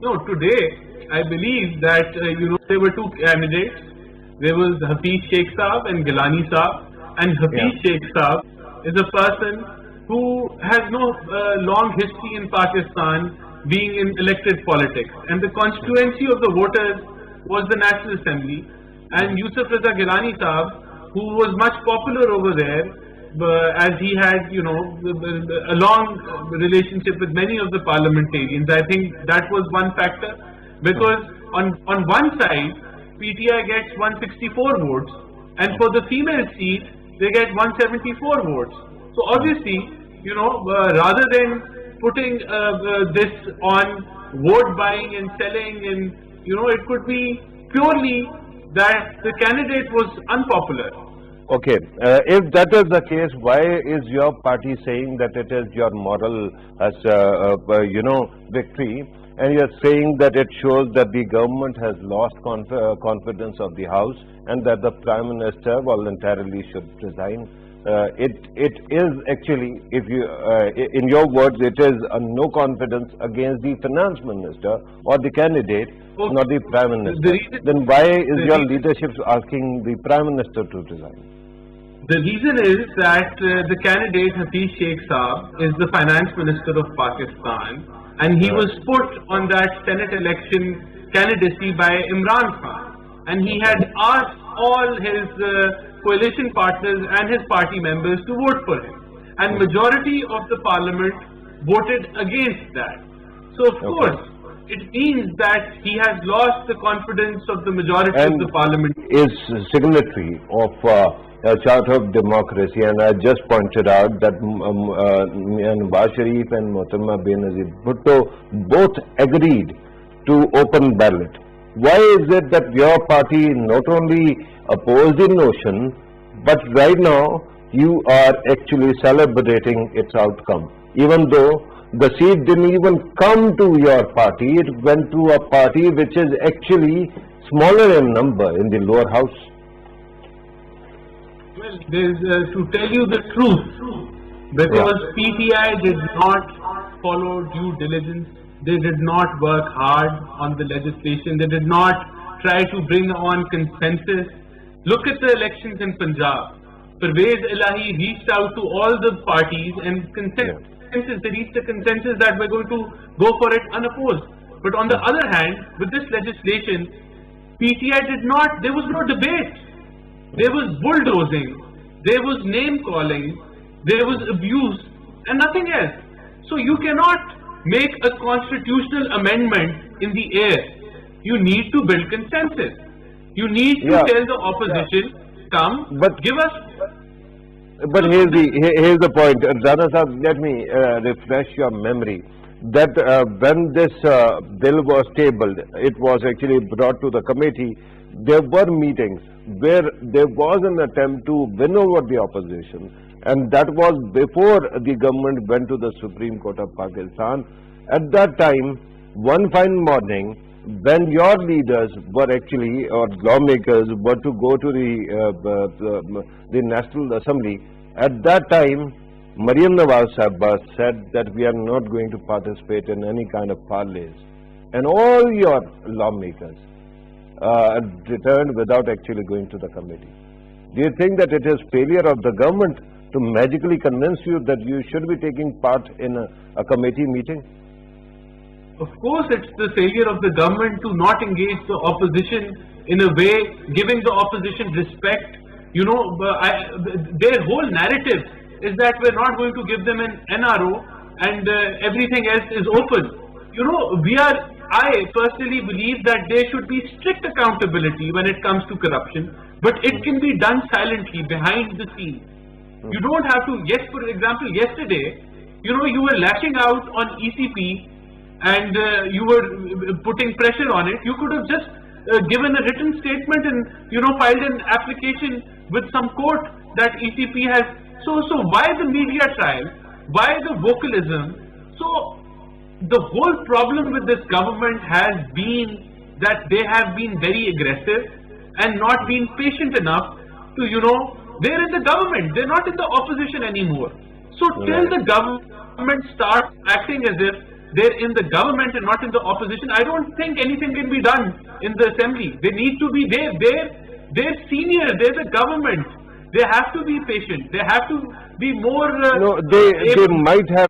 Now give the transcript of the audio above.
No, today I believe that there were two candidates. There was Hafiz Sheikh Saab and Gilani Saab, and Hafiz Sheikh Saab is a person who has no long history in Pakistan being in elected politics, and the constituency of the voters was the National Assembly. And Yusuf Raza Gilani Saab, who was much popular over there, as he had, a long relationship with many of the parliamentarians. I think that was one factor, because on one side, PTI gets 164 votes, and for the female seat, they get 174 votes. So obviously, rather than putting this on vote buying and selling, and it could be purely that the candidate was unpopular. Okay, if that is the case, why is your party saying that it is your moral, victory, and you are saying that it shows that the government has lost confidence of the House and that the Prime Minister voluntarily should resign? It is actually, if you, in your words, it is a no confidence against the Finance Minister or the candidate, not the Prime Minister. Then why is your leadership asking the Prime Minister to resign? The reason is that the candidate Hafiz Sheikh Saab is the Finance Minister of Pakistan, and he was put on that Senate election candidacy by Imran Khan, and he had asked all his coalition partners and his party members to vote for him, and majority of the parliament voted against that. So of course it means that he has lost the confidence of the majority of the parliament. Is signatory of a Charter of Democracy, and I just pointed out that Nawaz Sharif and Mohtamma Benazir Bhutto both agreed to open ballot. Why is it that your party not only opposed the notion, but right now you are actually celebrating its outcome, even though the seat didn't even come to your party, it went to a party which is actually smaller in number in the lower house? Well, to tell you the truth, because PTI did not follow due diligence, they did not work hard on the legislation, they did not try to bring on consensus. Look at the elections in Punjab. Pervez Elahi reached out to all the parties and they reached a consensus that we're going to go for it unopposed. But on the other hand, with this legislation, PTI did not, there was no debate. There was bulldozing, there was name calling, there was abuse, and nothing else. So you cannot make a constitutional amendment in the air. You need to build consensus. You need to tell the opposition, come, but give us. But here's the point. Rana Sahab, let me refresh your memory. That when this bill was tabled, it was actually brought to the committee. There were meetings where there was an attempt to win over the opposition, and that was before the government went to the Supreme Court of Pakistan. At that time, one fine morning, when your leaders were actually, or lawmakers were to go to the National Assembly, at that time, Maryam Nawaz Sahaba said that we are not going to participate in any kind of parlays. And all your lawmakers returned without actually going to the committee. Do you think that it is failure of the government to magically convince you that you should be taking part in a committee meeting? Of course, it's the failure of the government to not engage the opposition in a way, giving the opposition respect. Their whole narrative is that we're not going to give them an NRO and everything else is open. I personally believe that there should be strict accountability when it comes to corruption, but it can be done silently behind the scenes. You don't have to. Yes, for example, yesterday, you were lashing out on ECP and you were putting pressure on it. You could have just given a written statement and filed an application with some court that ECP has. So why the media trial? Why the vocalism? So the whole problem with this government has been that they have been very aggressive and not been patient enough to, they're in the government, they're not in the opposition anymore. So till the government starts acting as if they're in the government and not in the opposition, I don't think anything can be done in the assembly. They need to be they're senior, they're the government. They have to be patient. They have to be more no, they might have